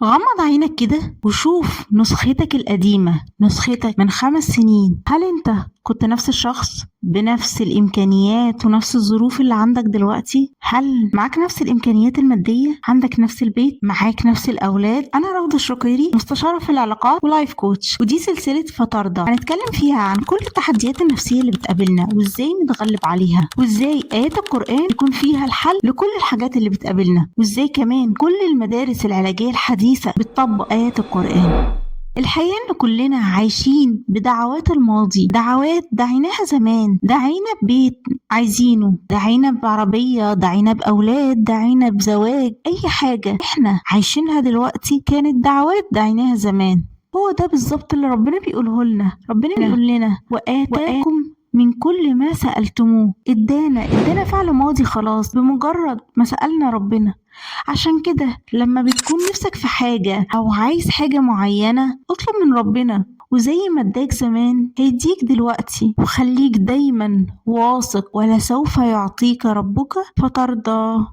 غمض عينك كده وشوف نسختك القديمة، نسختك من 5 سنين. هل انت كنت نفس الشخص بنفس الإمكانيات ونفس الظروف اللي عندك دلوقتي؟ هل معاك نفس الإمكانيات المادية؟ عندك نفس البيت؟ معاك نفس الأولاد؟ أنا روضة الشقيري، مستشارة في العلاقات ولايف كوتش، ودي سلسلة فترضى هنتكلم فيها عن كل التحديات النفسية اللي بتقابلنا وإزاي نتغلب عليها، وإزاي آيات القرآن يكون فيها الحل لكل الحاجات اللي بتقابلنا، وإزاي كمان كل المدارس العلاجية الحديثة بتطبق آيات القرآن. الحقيقة إن كلنا عايشين بدعوات الماضي، دعوات دعيناها زمان، دعينا ببيت عايزينه، دعينا بعربية، دعينا بأولاد، دعينا بزواج، أي حاجة إحنا عايشينها دلوقتي كانت دعوات دعيناها زمان. هو ده بالظبط اللي ربنا بيقوله لنا. ربنا بيقول لنا وآتاكم من كل ما سألتموه. ادانا فعل ماضي خلاص بمجرد ما سألنا ربنا. عشان كده لما بتكون نفسك في حاجة أو عايز حاجة معينة اطلب من ربنا، وزي ما اداك زمان هيديك دلوقتي. وخليك دايما واثق ولسوف يعطيك ربك فترضى.